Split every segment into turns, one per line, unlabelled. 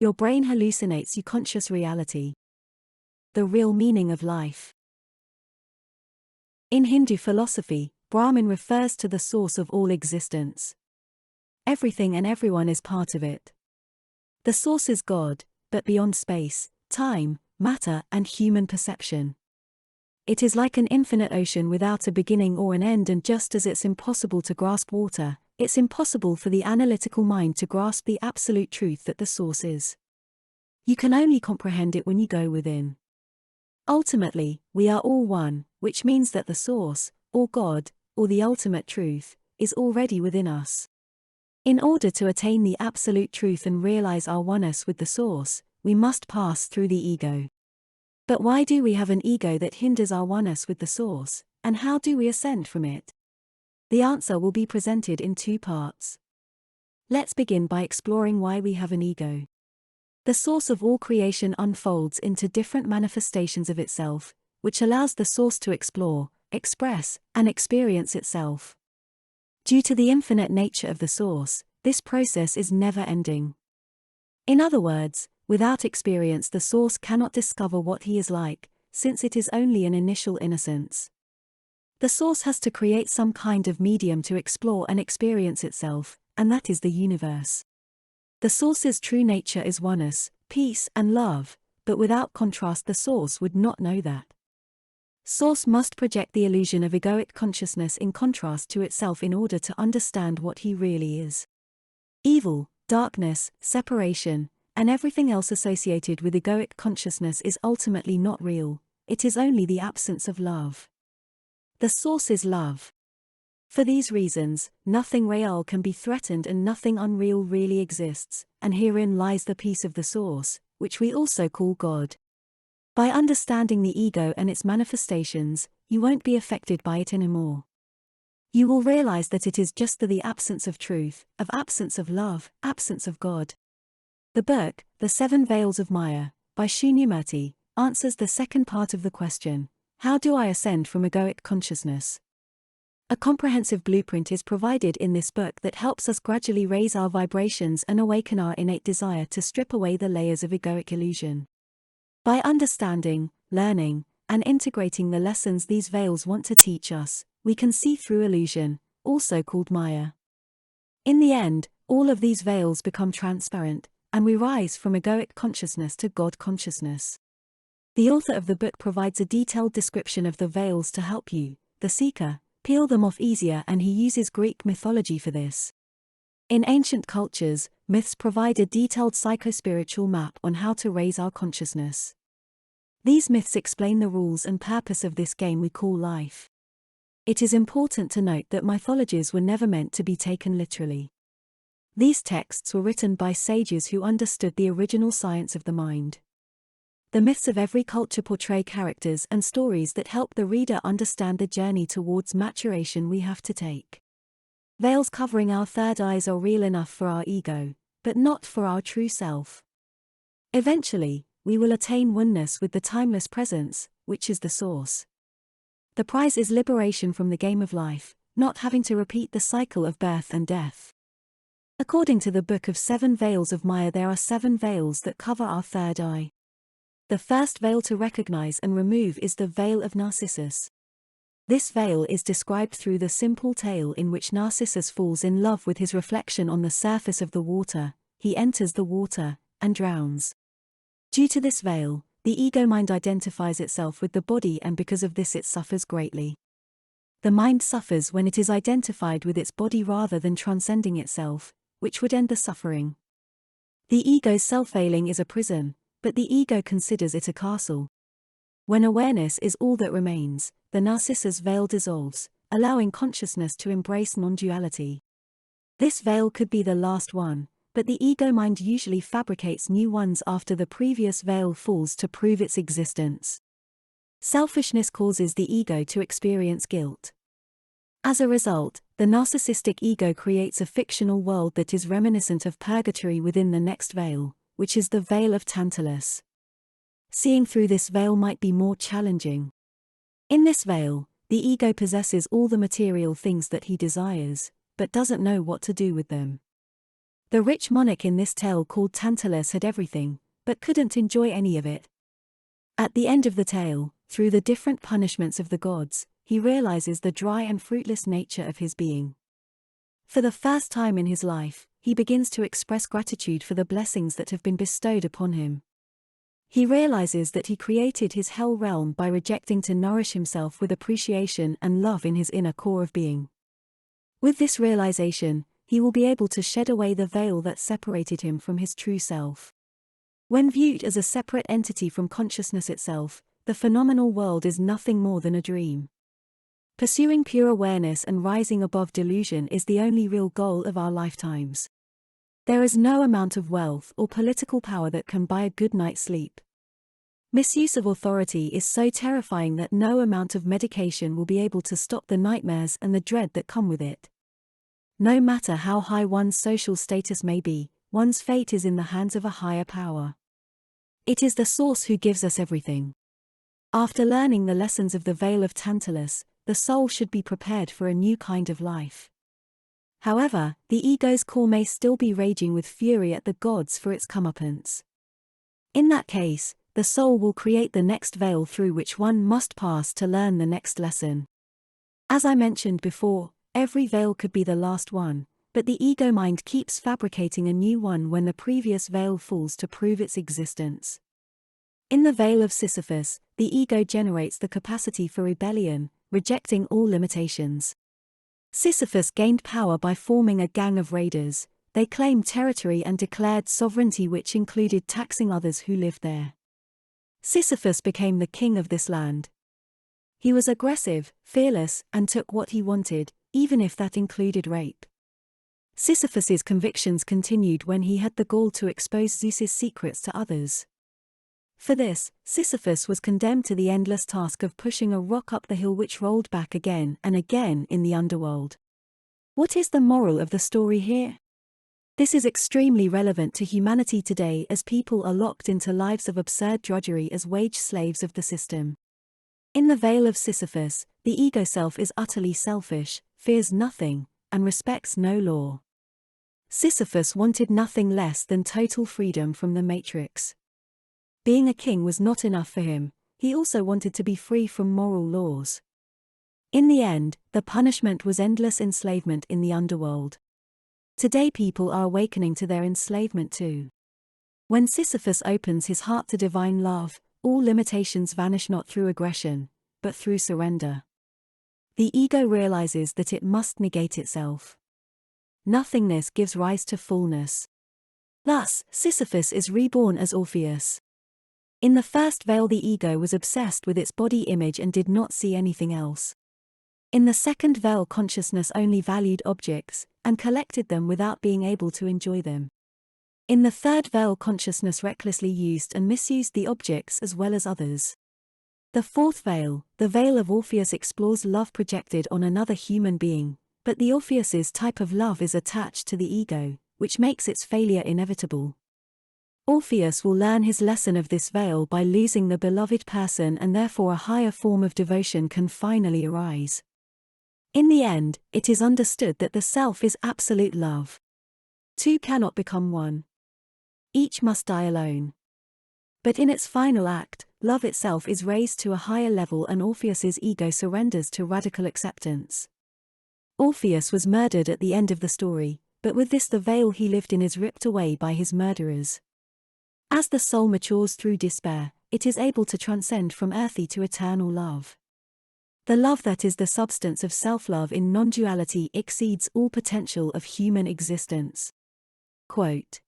Your brain hallucinates your conscious reality. The real meaning of life. In Hindu philosophy, Brahman refers to the source of all existence. Everything and everyone is part of it. The source is God, but beyond space, time, matter, and human perception. It is like an infinite ocean without a beginning or an end, and just as it's impossible to grasp water, it's impossible for the analytical mind to grasp the absolute truth that the source is. You can only comprehend it when you go within. Ultimately, we are all one, which means that the source, or God, or the ultimate truth, is already within us. In order to attain the absolute truth and realize our oneness with the source, we must pass through the ego. But why do we have an ego that hinders our oneness with the source, and how do we ascend from it? The answer will be presented in two parts. Let's begin by exploring why we have an ego. The source of all creation unfolds into different manifestations of itself, which allows the source to explore, express, and experience itself. Due to the infinite nature of the source, this process is never-ending. In other words, without experience the source cannot discover what he is like, since it is only an initial innocence. The source has to create some kind of medium to explore and experience itself, and that is the universe. The source's true nature is oneness, peace, and love, but without contrast the source would not know that. Source must project the illusion of egoic consciousness in contrast to itself in order to understand what he really is. Evil, darkness, separation, and everything else associated with egoic consciousness is ultimately not real, it is only the absence of love. The source is love. For these reasons, nothing real can be threatened and nothing unreal really exists, and herein lies the peace of the source, which we also call God. By understanding the ego and its manifestations, you won't be affected by it anymore. You will realize that it is just the absence of truth, of absence of love, absence of God. The book, The Seven Veils of Maya, by Shunyamurti, answers the second part of the question, how do I ascend from egoic consciousness? A comprehensive blueprint is provided in this book that helps us gradually raise our vibrations and awaken our innate desire to strip away the layers of egoic illusion. By understanding, learning, and integrating the lessons these veils want to teach us, we can see through illusion, also called Maya. In the end, all of these veils become transparent, and we rise from egoic consciousness to God consciousness. The author of the book provides a detailed description of the veils to help you, the seeker, peel them off easier, and he uses Greek mythology for this. In ancient cultures, myths provide a detailed psychospiritual map on how to raise our consciousness. These myths explain the rules and purpose of this game we call life. It is important to note that mythologies were never meant to be taken literally. These texts were written by sages who understood the original science of the mind. The myths of every culture portray characters and stories that help the reader understand the journey towards maturation we have to take. Veils covering our third eyes are real enough for our ego, but not for our true self. Eventually, we will attain oneness with the timeless presence, which is the source. The prize is liberation from the game of life, not having to repeat the cycle of birth and death. According to the Book of Seven Veils of Maya, there are 7 veils that cover our third eye. The first veil to recognize and remove is the veil of Narcissus. This veil is described through the simple tale in which Narcissus falls in love with his reflection on the surface of the water, he enters the water, and drowns. Due to this veil, the ego mind identifies itself with the body, and because of this it suffers greatly. The mind suffers when it is identified with its body rather than transcending itself, which would end the suffering. The ego's self-veiling is a prison, but the ego considers it a castle. When awareness is all that remains, the Narcissus veil dissolves, allowing consciousness to embrace non-duality. This veil could be the last one, but the ego mind usually fabricates new ones after the previous veil falls to prove its existence. Selfishness causes the ego to experience guilt. As a result, the narcissistic ego creates a fictional world that is reminiscent of purgatory within the next veil, which is the veil of Tantalus. Seeing through this veil might be more challenging. In this veil, the ego possesses all the material things that he desires, but doesn't know what to do with them. The rich monarch in this tale called Tantalus had everything, but couldn't enjoy any of it. At the end of the tale, through the different punishments of the gods, he realizes the dry and fruitless nature of his being. For the first time in his life, he begins to express gratitude for the blessings that have been bestowed upon him. He realizes that he created his hell realm by rejecting to nourish himself with appreciation and love in his inner core of being. With this realization, he will be able to shed away the veil that separated him from his true self. When viewed as a separate entity from consciousness itself, the phenomenal world is nothing more than a dream. Pursuing pure awareness and rising above delusion is the only real goal of our lifetimes. There is no amount of wealth or political power that can buy a good night's sleep. Misuse of authority is so terrifying that no amount of medication will be able to stop the nightmares and the dread that come with it. No matter how high one's social status may be, one's fate is in the hands of a higher power. It is the source who gives us everything. After learning the lessons of the Veil of Tantalus, the soul should be prepared for a new kind of life. However, the ego's core may still be raging with fury at the gods for its comeuppance. In that case, the soul will create the next veil through which one must pass to learn the next lesson. As I mentioned before, every veil could be the last one, but the ego mind keeps fabricating a new one when the previous veil falls to prove its existence. In the veil of Sisyphus, the ego generates the capacity for rebellion, rejecting all limitations. Sisyphus gained power by forming a gang of raiders. They claimed territory and declared sovereignty, which included taxing others who lived there. Sisyphus became the king of this land. He was aggressive, fearless, and took what he wanted, even if that included rape. Sisyphus's convictions continued when he had the gall to expose Zeus's secrets to others. For this, Sisyphus was condemned to the endless task of pushing a rock up the hill which rolled back again and again in the underworld. What is the moral of the story here? This is extremely relevant to humanity today, as people are locked into lives of absurd drudgery as wage slaves of the system. In the veil of Sisyphus, the ego self is utterly selfish, fears nothing, and respects no law. Sisyphus wanted nothing less than total freedom from the matrix. Being a king was not enough for him, he also wanted to be free from moral laws. In the end, the punishment was endless enslavement in the underworld. Today people are awakening to their enslavement too. When Sisyphus opens his heart to divine love, all limitations vanish, not through aggression, but through surrender. The ego realizes that it must negate itself. Nothingness gives rise to fullness. Thus, Sisyphus is reborn as Orpheus. In the first veil, the ego was obsessed with its body image and did not see anything else. In the second veil, consciousness only valued objects, and collected them without being able to enjoy them. In the third veil, consciousness recklessly used and misused the objects as well as others. The fourth veil, the veil of Orpheus, explores love projected on another human being, but the Orpheus's type of love is attached to the ego, which makes its failure inevitable. Orpheus will learn his lesson of this veil by losing the beloved person, and therefore a higher form of devotion can finally arise. In the end, it is understood that the self is absolute love. Two cannot become one. Each must die alone. But in its final act, love itself is raised to a higher level and Orpheus's ego surrenders to radical acceptance. Orpheus was murdered at the end of the story, but with this the veil he lived in is ripped away by his murderers. As the soul matures through despair, it is able to transcend from earthly to eternal love. The love that is the substance of self-love in non-duality exceeds all potential of human existence. Quote,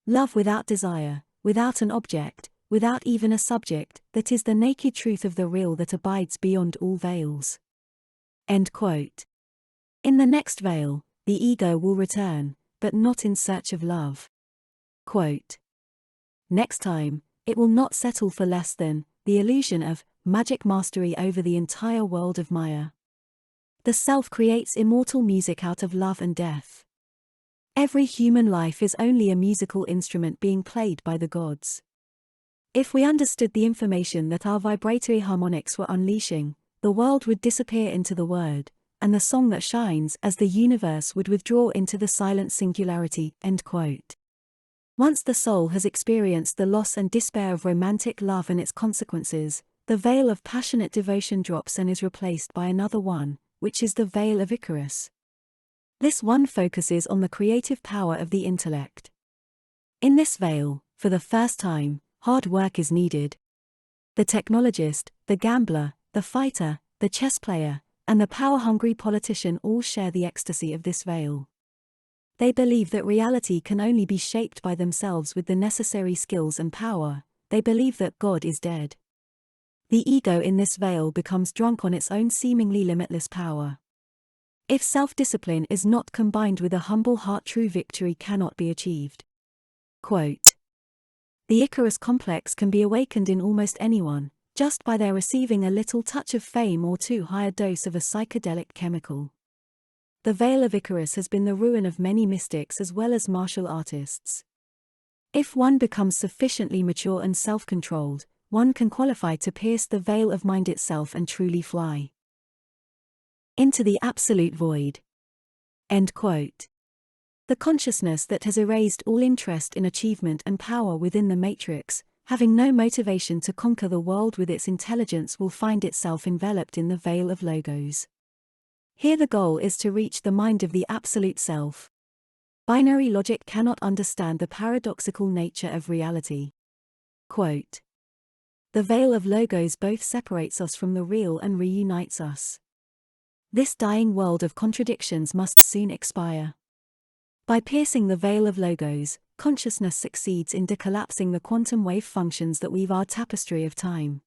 "Love without desire, without an object, without even a subject, that is the naked truth of the real that abides beyond all veils." End quote. In the next veil, the ego will return, but not in search of love. Quote, "Next time, it will not settle for less than the illusion of magic mastery over the entire world of Maya. The self creates immortal music out of love and death. Every human life is only a musical instrument being played by the gods. If we understood the information that our vibratory harmonics were unleashing, the world would disappear into the word, and the song that shines as the universe would withdraw into the silent singularity." End quote. Once the soul has experienced the loss and despair of romantic love and its consequences, the veil of passionate devotion drops and is replaced by another one, which is the veil of Icarus. This one focuses on the creative power of the intellect. In this veil, for the first time, hard work is needed. The technologist, the gambler, the fighter, the chess player, and the power-hungry politician all share the ecstasy of this veil. They believe that reality can only be shaped by themselves with the necessary skills and power. They believe that God is dead. The ego in this veil becomes drunk on its own seemingly limitless power. If self-discipline is not combined with a humble heart, true victory cannot be achieved. Quote, "The Icarus complex can be awakened in almost anyone, just by their receiving a little touch of fame or too high a dose of a psychedelic chemical. The veil of Icarus has been the ruin of many mystics as well as martial artists. If one becomes sufficiently mature and self-controlled, one can qualify to pierce the veil of mind itself and truly fly into the absolute void." End quote. The consciousness that has erased all interest in achievement and power within the matrix, having no motivation to conquer the world with its intelligence, will find itself enveloped in the veil of logos. Here the goal is to reach the mind of the absolute self. Binary logic cannot understand the paradoxical nature of reality. Quote, "The veil of logos both separates us from the real and reunites us. This dying world of contradictions must soon expire. By piercing the veil of logos, consciousness succeeds in decollapsing the quantum wave functions that weave our tapestry of time.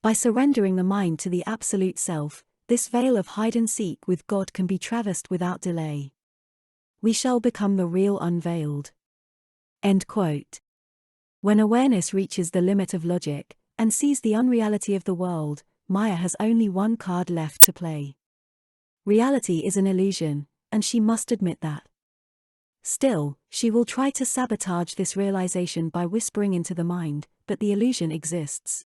By surrendering the mind to the absolute self, this veil of hide-and-seek with God can be traversed without delay. We shall become the real unveiled." End quote. When awareness reaches the limit of logic, and sees the unreality of the world, Maya has only one card left to play. Reality is an illusion, and she must admit that. Still, she will try to sabotage this realization by whispering into the mind, but the illusion exists.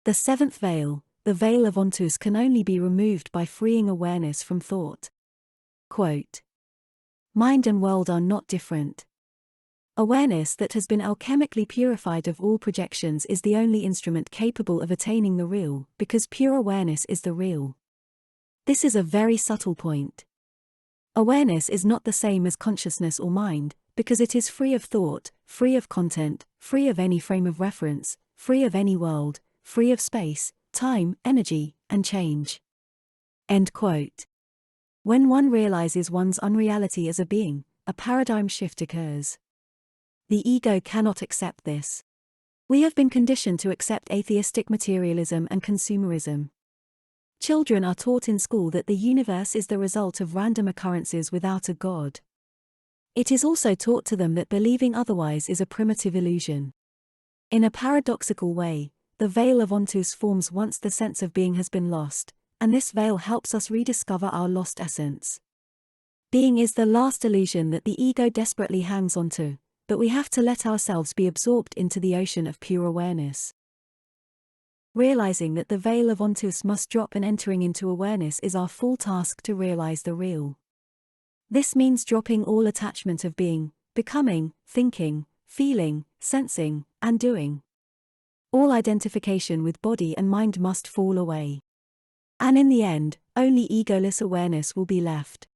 The seventh veil, the veil of ontus, can only be removed by freeing awareness from thought. Quote, "Mind and world are not different. Awareness that has been alchemically purified of all projections is the only instrument capable of attaining the real, because pure awareness is the real." This is a very subtle point. Awareness is not the same as consciousness or mind, because it is free of thought, free of content, free of any frame of reference, free of any world, free of space, time, energy, and change. End quote. When one realizes one's unreality as a being, a paradigm shift occurs. The ego cannot accept this. We have been conditioned to accept atheistic materialism and consumerism. Children are taught in school that the universe is the result of random occurrences without a God. It is also taught to them that believing otherwise is a primitive illusion. In a paradoxical way, the veil of ontus forms once the sense of being has been lost, and this veil helps us rediscover our lost essence. Being is the last illusion that the ego desperately hangs onto, but we have to let ourselves be absorbed into the ocean of pure awareness. Realizing that the veil of ontus must drop and entering into awareness is our full task to realize the real. This means dropping all attachment of being, becoming, thinking, feeling, sensing, and doing. All identification with body and mind must fall away. And in the end, only egoless awareness will be left.